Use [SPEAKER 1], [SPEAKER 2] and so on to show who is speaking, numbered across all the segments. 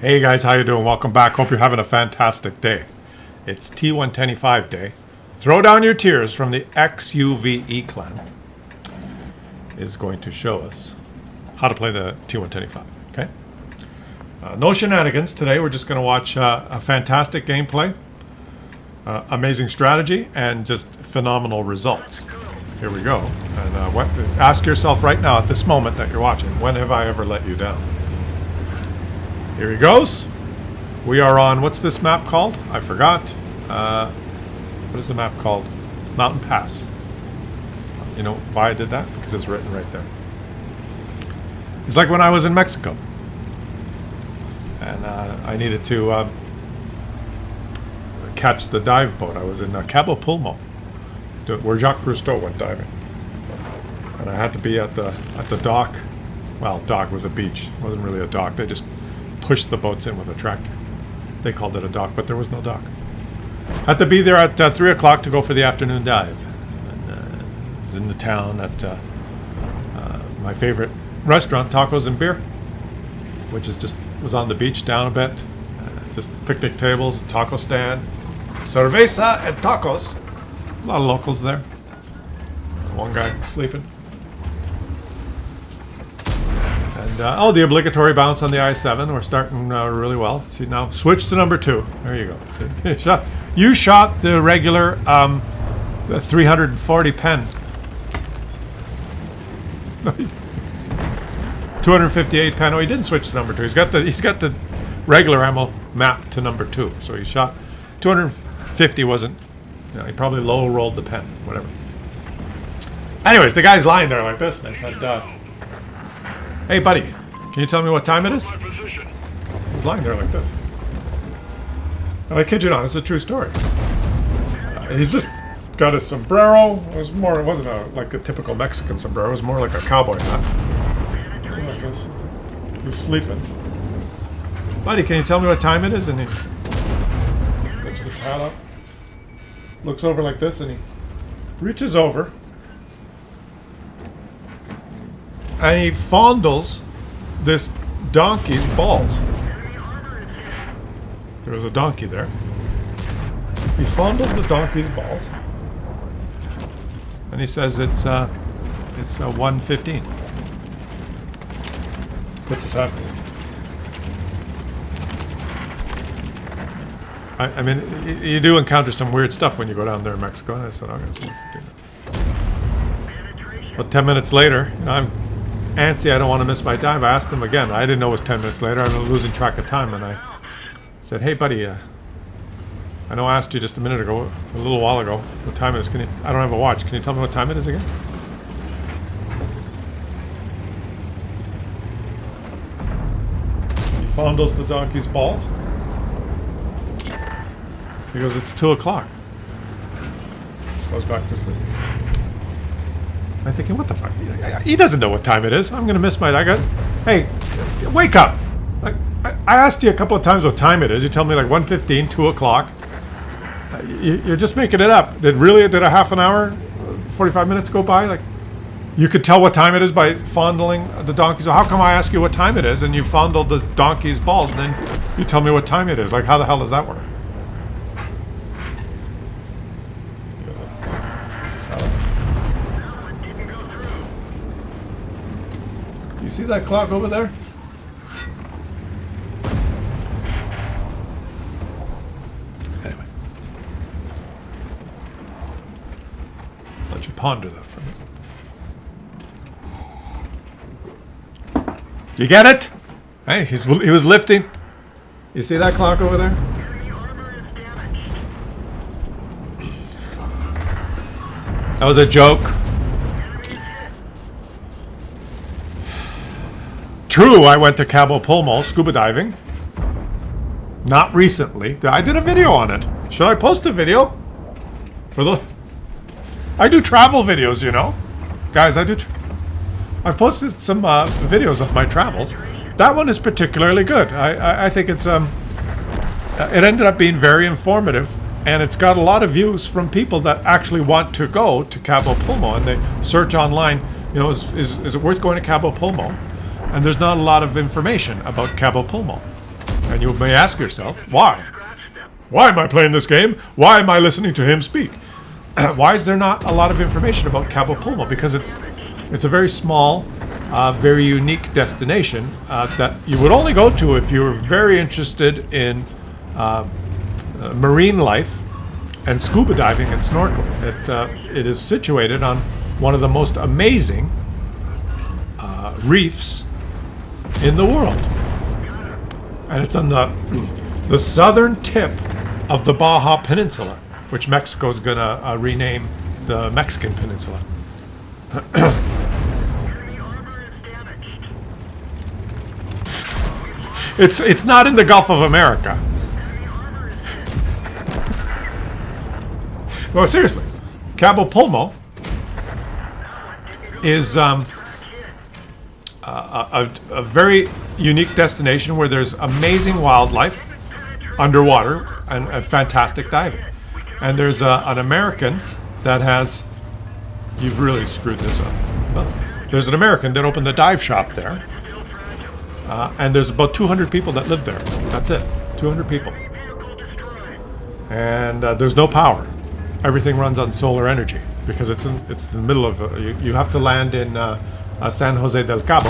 [SPEAKER 1] Hey guys, how you doing? Welcome back. Hope you're having a fantastic day. It's T125 day. Throw down your tears from the XUVE clan is going to show us how to play the T125. Okay. No shenanigans today. We're just going to watch a fantastic gameplay, amazing strategy, and just phenomenal results. Here we go. And ask yourself right now at this moment that you're watching, when have I ever let you down? Here he goes. We are on, what's this map called? I forgot. What is the map called? Mountain Pass. You know why I did that? Because it's written right there. It's like when I was in Mexico. And I needed to catch the dive boat. I was in Cabo Pulmo, where Jacques Cousteau went diving. And I had to be at the dock. Well, dock was a beach. It wasn't really a dock. They just pushed the boats in with a tractor. They called it a dock, but there was no dock. Had to be there at 3 o'clock to go for the afternoon dive. And, was in the town at my favorite restaurant, Tacos and Beer, which is was on the beach down a bit. Just picnic tables, taco stand, cerveza and tacos. A lot of locals there. One guy sleeping. And the obligatory bounce on the I-7. We're starting really well. See now, switch to number 2. There you go. You shot the regular 340 pen. 258 pen. Oh, he didn't switch to number 2. He's got the regular ammo mapped to number 2. So he shot 250. Wasn't. You know, he probably low rolled the pen. Whatever. Anyways, the guy's lying there like this, and I said, "Hey, buddy, can you tell me what time it is?" He's lying there like this. And I kid you not, this is a true story. He's just got his sombrero. It wasn't like a typical Mexican sombrero. It was more like a cowboy hat. Like this. He's sleeping. "Buddy, can you tell me what time it is?" And he lifts his hat up, looks over like this, and he reaches over. And he fondles this donkey's balls. There was a donkey there. He fondles the donkey's balls. And he says it's 1:15. Puts his hat. I mean, you do encounter some weird stuff when you go down there in Mexico. And I said, I'm going to do that. But 10 minutes later, I'm antsy, I don't want to miss my dive. I asked him again. I didn't know it was 10 minutes later. I'm losing track of time. And I said, "Hey, buddy, I know I asked you just a little while ago, what time it is. I don't have a watch. Can you tell me what time it is again?" He fondles the donkey's balls. He goes, "It's 2 o'clock. Goes back to sleep. I'm thinking, what the fuck? He doesn't know what time it is. I'm going to miss my... Hey, wake up. Like, I asked you a couple of times what time it is. You tell me like 1:15, 2 o'clock. You're just making it up. Did a half an hour, 45 minutes go by? Like, you could tell what time it is by fondling the donkey's... How come I ask you what time it is and you fondle the donkey's balls and then you tell me what time it is? Like, how the hell does that work? You see that clock over there? Anyway. Let you ponder that for a minute. You get it? Hey, he was lifting. You see that clock over there? That was a joke. True, I went to Cabo Pulmo scuba diving. Not recently. I did a video on it. Should I post a video? I do travel videos, you know. Guys, I've posted some videos of my travels. That one is particularly good. I think it's it ended up being very informative, and it's got a lot of views from people that actually want to go to Cabo Pulmo, and they search online, you know, is it worth going to Cabo Pulmo? And there's not a lot of information about Cabo Pulmo. And you may ask yourself, why? Why am I playing this game? Why am I listening to him speak? Why is there not a lot of information about Cabo Pulmo? Because it's a very small, very unique destination that you would only go to if you were very interested in marine life and scuba diving and snorkeling. It is situated on one of the most amazing reefs in the world. And it's on the southern tip of the Baja Peninsula, which Mexico is going to rename the Mexican Peninsula. It's not in the Gulf of America. No, seriously. Cabo Pulmo is a very unique destination where there's amazing wildlife underwater and fantastic diving. And there's an American that has... You've really screwed this up. Well, there's an American that opened a dive shop there. And there's about 200 people that live there. That's it. 200 people. And there's no power. Everything runs on solar energy because it's in the middle of... you have to land in San Jose del Cabo.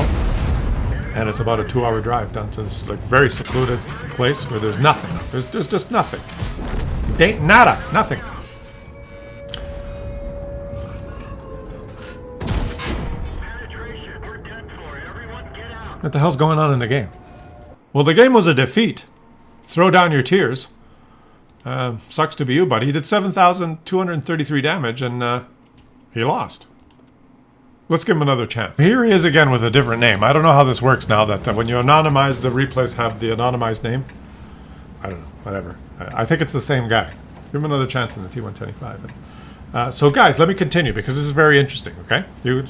[SPEAKER 1] And it's about a 2-hour drive down to this very secluded place where there's nothing. There's just nothing. Nada. Nothing. What the hell's going on in the game? Well, the game was a defeat. Throw down your tears. Sucks to be you, buddy. He did 7,233 damage and he lost. Let's give him another chance. Here he is again with a different name. I don't know how this works now that when you anonymize, the replays have the anonymized name. I don't know. Whatever. I think it's the same guy. Give him another chance in the T125. So guys, let me continue because this is very interesting, okay? You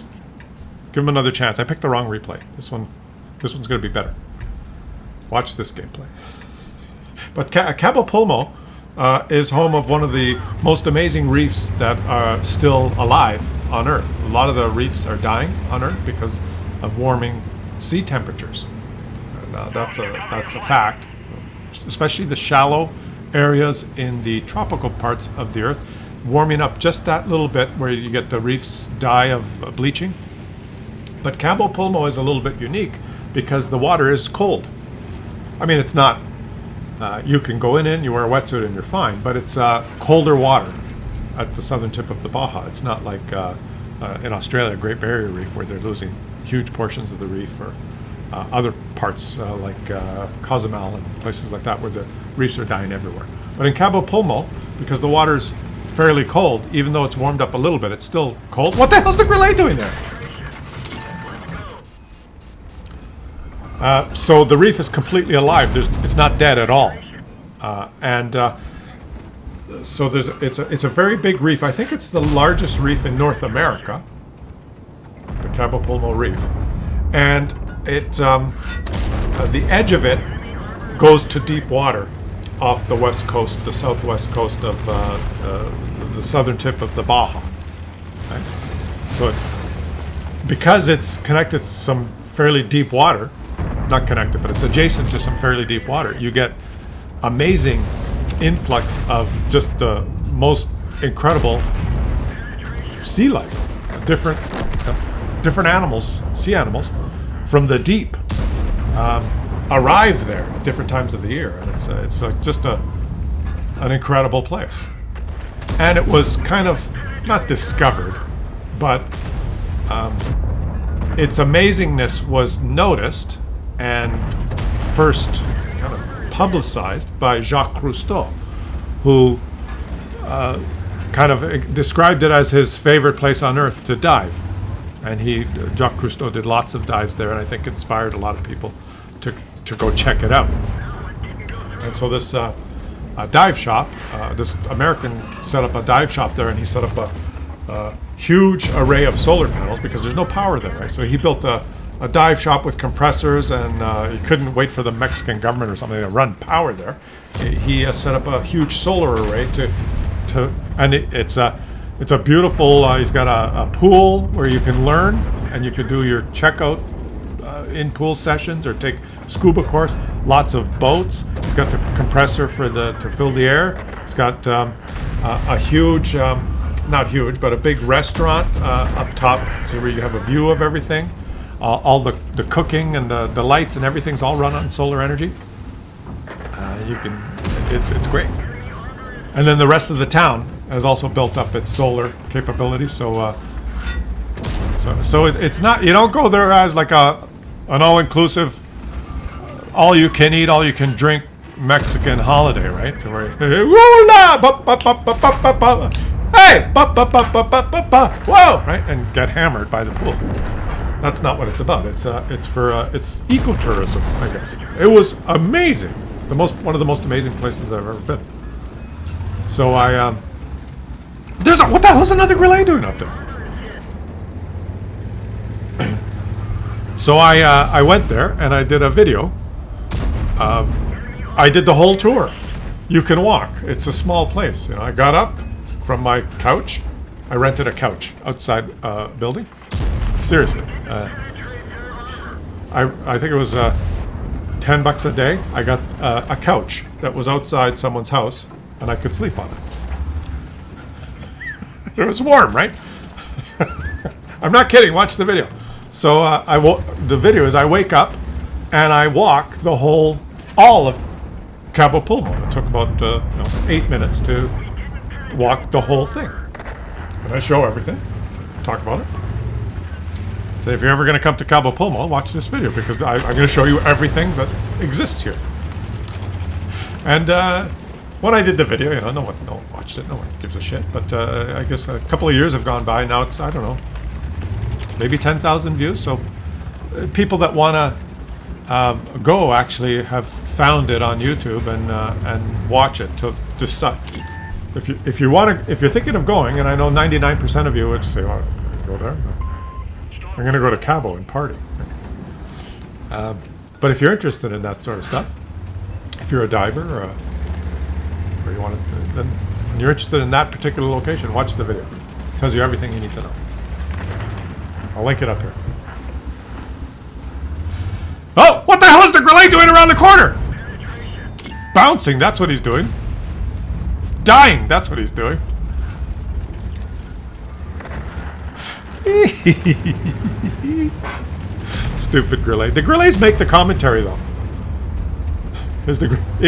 [SPEAKER 1] give him another chance. I picked the wrong replay. This one's going to be better. Watch this gameplay. But Cabo Pulmo is home of one of the most amazing reefs that are still alive on Earth. A lot of the reefs are dying on Earth because of warming sea temperatures. And, that's a fact. Especially the shallow areas in the tropical parts of the Earth, warming up just that little bit where you get the reefs die of bleaching. But Cabo Pulmo is a little bit unique because the water is cold. I mean, it's not... you can go in, you wear a wetsuit and you're fine, but it's colder water at the southern tip of the Baja. It's not like in Australia, Great Barrier Reef, where they're losing huge portions of the reef, or other parts like Cozumel and places like that where the reefs are dying everywhere. But in Cabo Pulmo, because the water's fairly cold, even though it's warmed up a little bit, it's still cold. What the hell's the grenade doing there? So the reef is completely alive. It's not dead at all. So it's a very big reef. I think it's the largest reef in North America, the Cabo Pulmo Reef. And the edge of it goes to deep water off the west coast, the southwest coast of the southern tip of the Baja. Okay? So because it's connected to some fairly deep water, not connected, but it's adjacent to some fairly deep water, you get amazing influx of just the most incredible sea life. Different animals, sea animals, from the deep arrive there at different times of the year, and it's like just an incredible place. And it was kind of not discovered, but its amazingness was noticed and first kind of publicized by Jacques Cousteau, who kind of described it as his favorite place on Earth to dive. And Jacques Cousteau did lots of dives there, and I think inspired a lot of people to go check it out. And so this dive shop, this American set up a dive shop there, and he set up a huge array of solar panels because there's no power there, right? So he built a dive shop with compressors, and he couldn't wait for the Mexican government or something to run power there. He set up a huge solar array and it's a beautiful. He's got a pool where you can learn, and you can do your checkout in pool sessions or take scuba course, lots of boats. It's got the compressor for to fill the air. It's got a huge, not huge, but a big restaurant up top, so where you have a view of everything. All the cooking and the lights and everything's all run on solar energy. It's great. And then the rest of the town has also built up its solar capabilities. So it's not, you don't go there as like an all-inclusive, all-you-can-eat, all-you-can-drink Mexican holiday, right? To where hey, whoa, right, and get hammered by the pool. That's not what it's about. It's ecotourism, I guess. It was amazing. One of the most amazing places I've ever been. So what the hell is another relay doing up there? So I went there and I did a video. I did the whole tour. You can walk. It's a small place. You know, I got up from my couch. I rented a couch outside building. Seriously. I think it was $10 a day. I got a couch that was outside someone's house, and I could sleep on it. It was warm, right? I'm not kidding. Watch the video. So the video is I wake up and I walk all of Cabo Pulmo. It took about 8 minutes to walk the whole thing. And I show everything, talk about it. So if you're ever going to come to Cabo Pulmo, watch this video because I'm going to show you everything that exists here. And when I did the video, no one watched it, no one gives a shit. But I guess a couple of years have gone by. Now it's, I don't know, maybe 10,000 views. So people that want to go actually have found it on YouTube and watch it to decide. If you're thinking of going, and I know 99% of you would say, "Oh, go there." I'm going to go to Cabo and party. But if you're interested in that sort of stuff, if you're a diver or you want to, then and you're interested in that particular location, watch the video. It tells you everything you need to know. I'll link it up here. Oh, what the hell is the Grenade doing around the corner? Bouncing, that's what he's doing. Dying, that's what he's doing. Stupid Grenade. The Grenades make the commentary, though. Is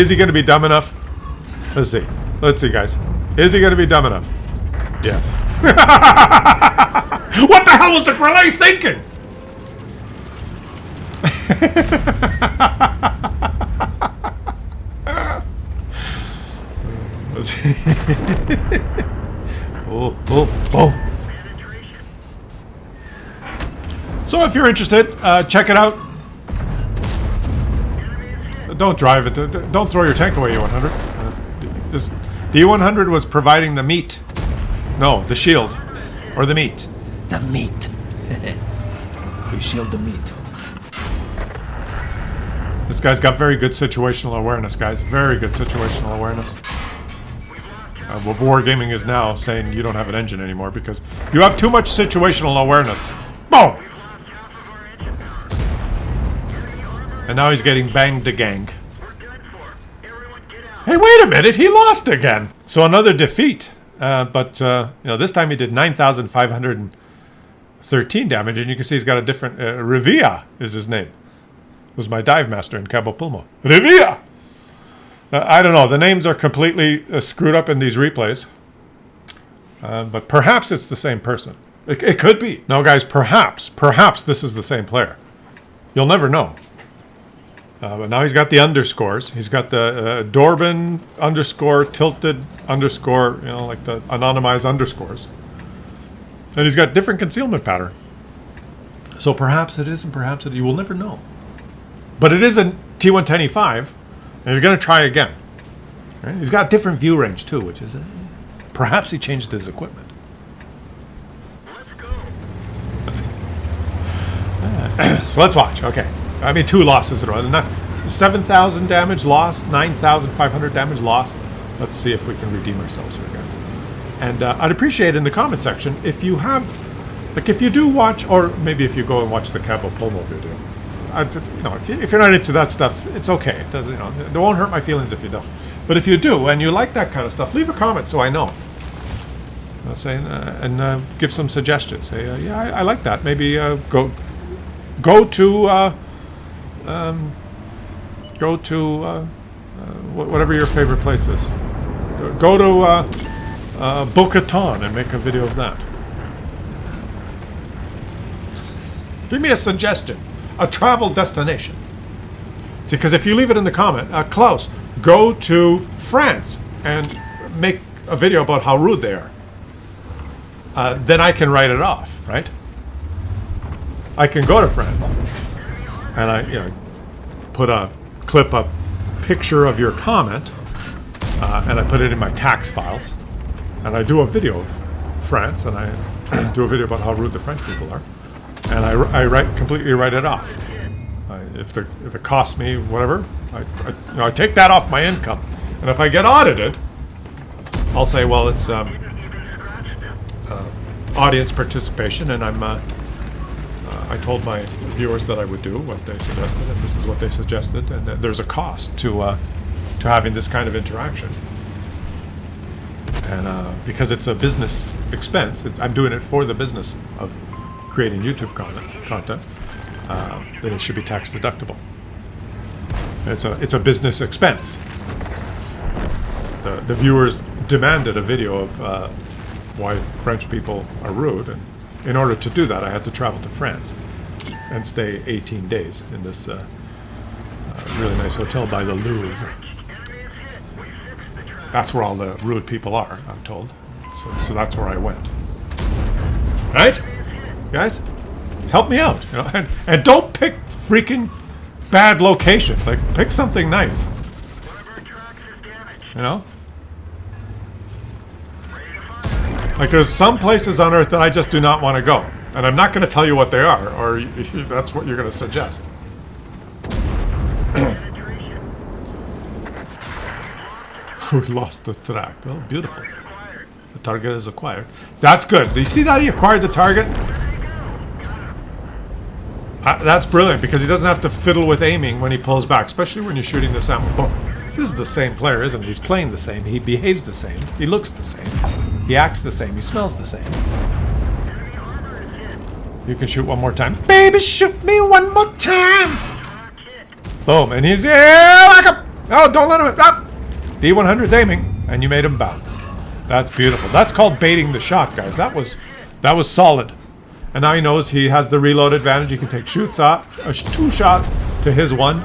[SPEAKER 1] he going to be dumb enough? Let's see. Let's see, guys. Is he going to be dumb enough? Yes. What the hell was the Grenade thinking? Oh. So if you're interested, check it out. Don't drive it. Don't throw your tank away, E100. The E100 was providing the meat. No, the shield. Or the meat. The meat. We shield the meat. This guy's got very good situational awareness, guys. Very good situational awareness. What wargaming is now saying you don't have an engine anymore because you have too much situational awareness. Boom! And now he's getting banged to gang. Hey, wait a minute! He lost again! So another defeat. But this time he did 9,513 damage, and you can see he's got a different... Revilla is his name. Was my dive master in Cabo Pulmo. Revilla! I don't know. The names are completely screwed up in these replays. But perhaps it's the same person. It could be. No, guys, perhaps this is the same player. You'll never know. But now he's got the underscores. He's got the Dorban underscore, tilted underscore, like the anonymized underscores. And he's got different concealment pattern. So perhaps it is and perhaps it... You will never know. But it is a T110E5, and he's going to try again. Right? He's got different view range, too, which is... perhaps he changed his equipment.
[SPEAKER 2] Let's go.
[SPEAKER 1] So let's watch. Okay. I mean, 2 losses in a row. 7,000 damage lost, 9,500 damage lost. Let's see if we can redeem ourselves here, guys. And I'd appreciate in the comment section if you have... Like, if you do watch, or maybe if you go and watch the Cabo Pulmo video, you know, if you're not into that stuff, it's okay. It doesn't, you know, it won't hurt my feelings if you don't. But if you do and you like that kind of stuff, leave a comment so I know. You know, say, and give some suggestions. Say, yeah, I like that. Maybe go to whatever your favorite place is. Go to Boca Raton and make a video of that. Give me a suggestion, a travel destination. See, because if you leave it in the comment, Klaus, go to France and make a video about how rude they are. Then I can write it off, right? I can go to France and I clip a picture of your comment and I put it in my tax files and I do a video of France and I do a video about how rude the French people are. And I completely write it off. If it costs me whatever, I take that off my income. And if I get audited, I'll say, well, it's audience participation, and I told my viewers that I would do what they suggested, and this is what they suggested, and that there's a cost to having this kind of interaction. And because it's a business expense, I'm doing it for the business of creating YouTube content, then it should be tax deductible. It's a business expense. The viewers demanded a video of why French people are rude, and in order to do that, I had to travel to France and stay 18 days in this really nice hotel by the Louvre. That's where all the rude people are, I'm told. So that's where I went. Right? Guys, help me out, you know, and don't pick freaking bad locations. Like, pick something nice. You know? Like, there's some places on Earth that I just do not want to go. And I'm not going to tell you what they are, or that's what you're going to suggest. We lost the track. Oh, beautiful. The target is acquired. That's good. Do you see that he acquired the target? That's brilliant, because he doesn't have to fiddle with aiming when he pulls back, especially when you're shooting this ammo. Boom. This is the same player, isn't it? He's playing the same. He behaves the same. He looks the same. He acts the same. He smells the same. You can shoot one more time. Baby, shoot me one more time. Boom. And he's... Yeah, oh, don't let him... Ah. B-100's aiming, and you made him bounce. That's beautiful. That's called baiting the shot, guys. That was solid. And now he knows he has the reload advantage. He can take two shots to his one.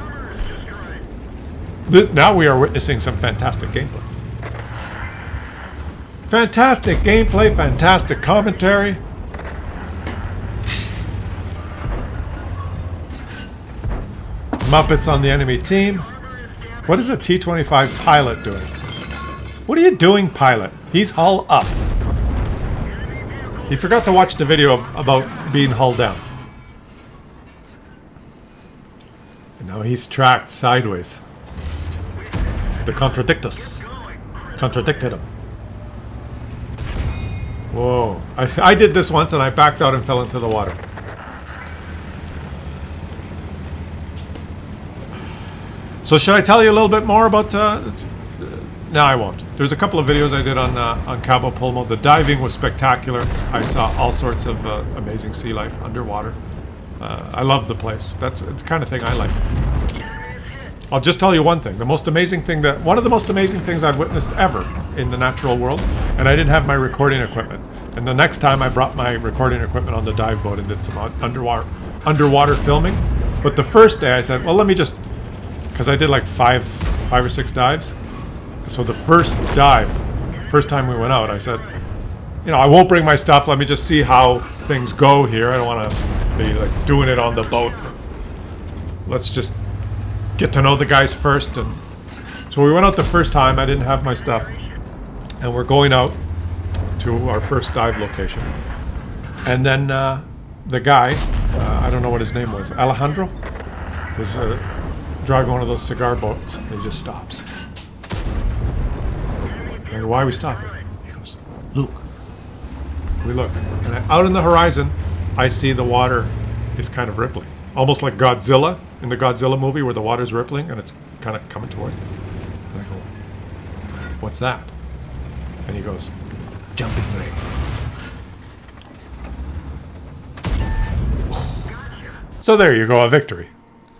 [SPEAKER 1] Now we are witnessing some fantastic gameplay. Fantastic gameplay, fantastic commentary. Muppets on the enemy team. What is a T-25 pilot doing? What are you doing, pilot? He's hull up. He forgot to watch the video about being hull down. And now he's tracked sideways. The contradictus. Contradicted him. Whoa. I did this once and I backed out and fell into the water. So should I tell you a little bit more about... No, I won't. There's a couple of videos I did on Cabo Pulmo. The diving was spectacular. I saw all sorts of amazing sea life underwater. I loved the place. That's the kind of thing I like. I'll just tell you one thing. One of the most amazing things I've witnessed ever in the natural world, and I didn't have my recording equipment. And the next time I brought my recording equipment on the dive boat and did some underwater filming. But the first day I said, well, let me just... Because I did like five or six dives. So the first time we went out, I said, you know, I won't bring my stuff. Let me just see how things go here. I don't want to be like doing it on the boat. Let's just get to know the guys first. And so we went out the first time. I didn't have my stuff. And we're going out to our first dive location. And then the guy, I don't know what his name was, Alejandro, was driving one of those cigar boats. And he just stops. I go, why are we stopping? He goes, look. We look. And out in the horizon, I see the water is kind of rippling. almost like Godzilla in the Godzilla movie where the water's rippling and it's kind of coming toward. And I go, what's that? And he goes, jumping ray. So there you go, a victory.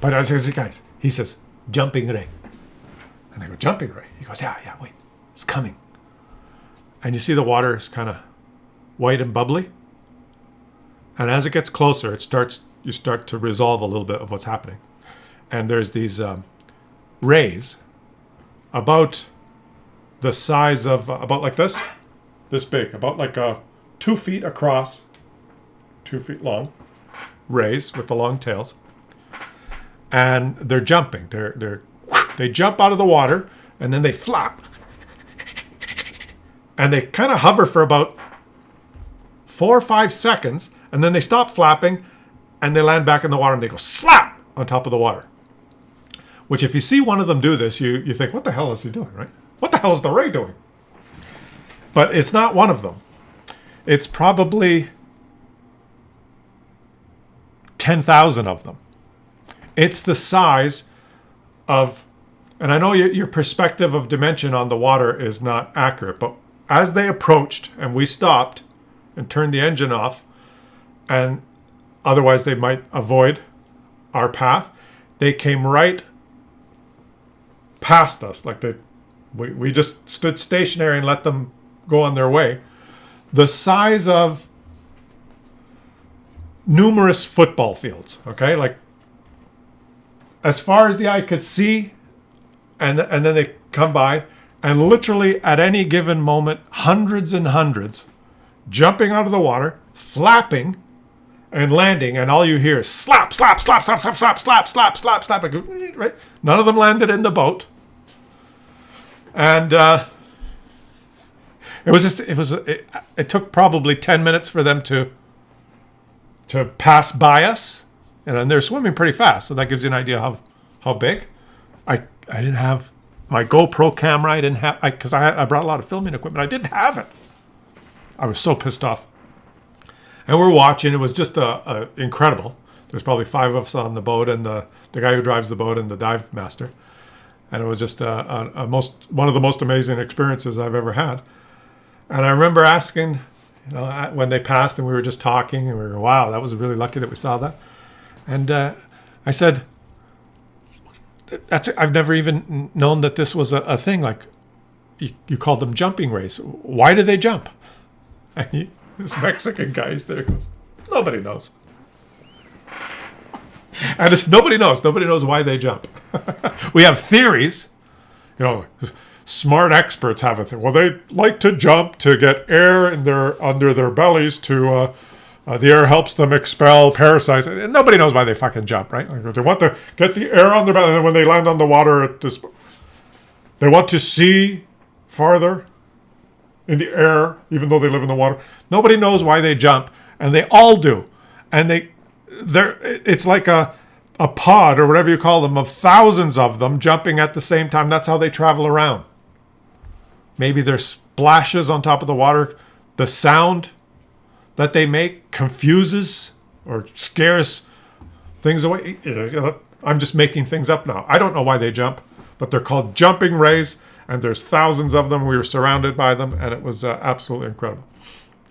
[SPEAKER 1] But I said, guys, he says, jumping ray. And I go, jumping ray? He goes, yeah, wait, it's coming. And you see the water is kind of white and bubbly. And as it gets closer, you start to resolve a little bit of what's happening. And there's these rays about the size of, about like this big, about like 2 feet across, 2 feet long, rays with the long tails. And they're jumping. They jump out of the water and then they flap. And they kind of hover for about 4 or 5 seconds, and then they stop flapping and they land back in the water and they go slap on top of the water. Which if you see one of them do this, you think, what the hell is he doing, right? What the hell is the ray doing? But it's not one of them. It's probably 10,000 of them. It's the size of, and I know your perspective of dimension on the water is not accurate, but as they approached and we stopped and turned the engine off, and otherwise they might avoid our path, they came right past us. Like we just stood stationary and let them go on their way. The size of numerous football fields, okay? Like as far as the eye could see, and then they come by, and literally at any given moment, hundreds and hundreds jumping out of the water, flapping, and landing, and all you hear is slap, slap, slap, slap, slap, slap, slap, slap, slap, slap. Right? None of them landed in the boat, and it took probably 10 minutes for them to pass by us, and then they're swimming pretty fast, so that gives you an idea of how big. I didn't have my GoPro camera. I didn't have, because I brought a lot of filming equipment. I didn't have it. I was so pissed off. And we're watching. It was just incredible. There's probably 5 of us on the boat, and the guy who drives the boat and the dive master. And it was just one of the most amazing experiences I've ever had. And I remember asking, when they passed and we were just talking, and we were, wow, that was really lucky that we saw that. And I said, I've never even known that this was a thing. Like, you called them jumping rays. Why do they jump? And this Mexican guy is there, goes, nobody knows. And nobody knows. Nobody knows why they jump. We have theories. Smart experts have a thing. Well, they like to jump to get air under their bellies to... the air helps them expel parasites. And nobody knows why they fucking jump, right? Like, they want to get the air on their belly, and then when they land on the water, they want to see farther in the air, even though they live in the water. Nobody knows why they jump, and they all do. And it's like a pod, or whatever you call them, of thousands of them jumping at the same time. That's how they travel around. Maybe there's splashes on top of the water. The sound that they make confuses or scares things away. I'm just making things up now. I don't know why they jump, but they're called jumping rays, and there's thousands of them. We were surrounded by them, and it was absolutely incredible.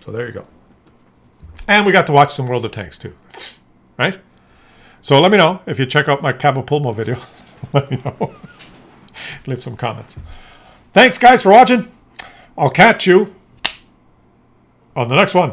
[SPEAKER 1] So there you go. And we got to watch some World of Tanks too, right? So let me know if you check out my Cabo Pulmo video. Let me know. Leave some comments. Thanks, guys, for watching. I'll catch you on the next one.